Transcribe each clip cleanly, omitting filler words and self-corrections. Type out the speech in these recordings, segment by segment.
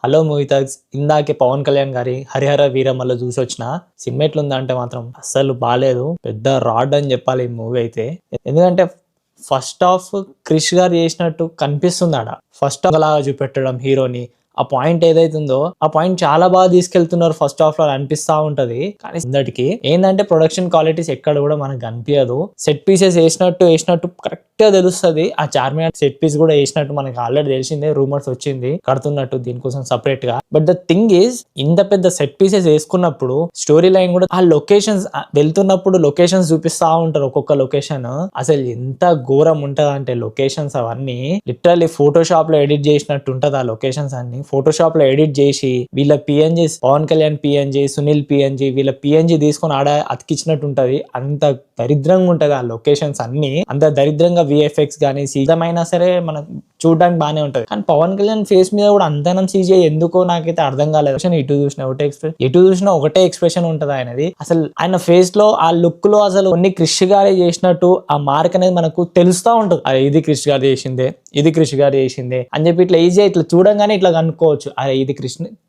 Hello movie thugs. ఇందాకే పవన్ కళ్యాణ్ గారి హరిహర వీరమల్లు చూసి వచ్చిన. సినిమా ఎట్లుందంటే మాత్రం అస్సలు బాలేదు, పెద్ద రాడ్ అని చెప్పాలి ఈ మూవీ అయితే. ఎందుకంటే ఫస్ట్ హాఫ్ క్రిష్ గారు చేసినట్టు కనిపిస్తుంది ఆడ. ఫస్ట్ హాఫ్ లాగా చూపెట్టడం హీరోని, ఆ పాయింట్ ఏదైతుందో ఆ పాయింట్ చాలా బాగా తీసుకెళ్తున్నారు ఫస్ట్ హాఫ్ లో అనిపిస్తా ఉంటది. కానీ ఇందటికి ఏంటంటే ప్రొడక్షన్ క్వాలిటీస్ ఎక్కడ కూడా మనకు కనిపించదు. సెట్ పీసెస్ వేసినట్టు కరెక్ట్ గా తెలుస్తుంది. ఆ చార్మినార్ సెట్ పీస్ కూడా వేసినట్టు మనకి ఆల్రెడీ తెలిసిందే, రూమర్స్ వచ్చింది కడుతున్నట్టు దీనికోసం సపరేట్ గా. బట్ ద థింగ్ ఈజ్, ఇంత పెద్ద సెట్ పీసెస్ వేసుకున్నప్పుడు స్టోరీ లైన్ కూడా, ఆ లొకేషన్స్ వెళ్తున్నప్పుడు లొకేషన్స్ చూపిస్తా ఉంటారు. ఒక్కొక్క లొకేషన్ అసలు ఎంత ఘోరం ఉంటది అంటే లొకేషన్స్ అవన్నీ లిటరల్లీ ఫోటోషాప్ లో ఎడిట్ చేసినట్టు ఉంటది. ఆ లొకేషన్స్ అన్ని ఫోటోషాప్ లో ఎడిట్ చేసి వీళ్ళ PNG, Pawan Kalyan PNG, Sunil PNG, వీళ్ళ పిఎన్జీ తీసుకొని ఆడ అతికిచ్చినట్టు ఉంటది. అంత దరిద్రంగా ఉంటది ఆ లొకేషన్స్ అన్ని. అంత దరిద్రంగా విఎఫ్ఎక్స్ గానీ సీజమైనా సరే మనకు చూడడానికి బానే ఉంటది. కానీ పవన్ కళ్యాణ్ ఫేస్ మీద కూడా అంతనం సీజీ ఎందుకో నాకైతే అర్థం కాలేదు. ఇటు చూసినా ఒకటే ఎక్స్ప్రెషన్ ఉంటది ఆయనది. అసలు ఆయన ఫేస్ లో ఆ లుక్ లో అసలు కొన్ని క్రిష్ గారే చేసినట్టు ఆ మార్క్ అనేది మనకు తెలుస్తా ఉంటది. అరే ఇది క్రిష్ గారు చేసిందే, ఇది క్రిష్ గారు చేసిందే అని చెప్పి ఇట్లా ఈజీ ఇట్లా చూడంగానే ఇట్లా కనుక్కోవచ్చు, అరే ఇది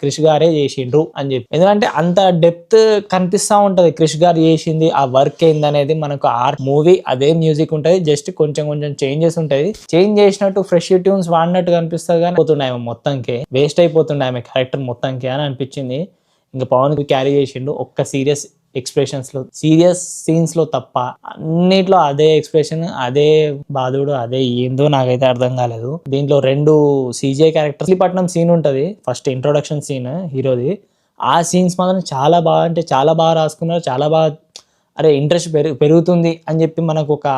క్రిష్ గారే చేసిండ్రు అని చెప్పి. ఎందుకంటే అంత డెప్త్ కనిపిస్తా ఉంటది క్రిష్ గారు చేసింది, ఆ వర్క్ ఏందనేది మనకు. ఆ మూవీ అదే మ్యూజిక్ ఉంటది, జస్ట్ కొంచెం చేంజెస్ ఉంటది. చేంజ్ చేసినట్టు ఫ్రెష్ ట్యూన్స్ వాడినట్టు కనిపిస్తుంది కానీ పోతుండే ఆమె మొత్తంకి, వేస్ట్ అయిపోతుండే ఆమె క్యారెక్టర్ మొత్తంకి అని అనిపించింది. ఇంకా పవన్ క్యారీ చేసిండు ఒక్క సీరియస్ ఎక్స్ప్రెషన్స్ లో, సీరియస్ సీన్స్ లో తప్ప అన్నిట్లో అదే ఎక్స్ప్రెషన్, అదే బాధుడు, అదే ఏందో నాకైతే అర్థం కాలేదు. దీంట్లో 2 CGI క్యారెక్టర్స్, మచిలీపట్నం సీన్ ఉంటది ఫస్ట్ ఇంట్రొడక్షన్ సీన్ హీరోది. ఆ సీన్స్ మాత్రం చాలా బాగా, అంటే చాలా బాగా రాసుకున్నారు, చాలా బాగా. అరే ఇంట్రెస్ట్ పెరుగుతుంది అని చెప్పి మనకు ఒక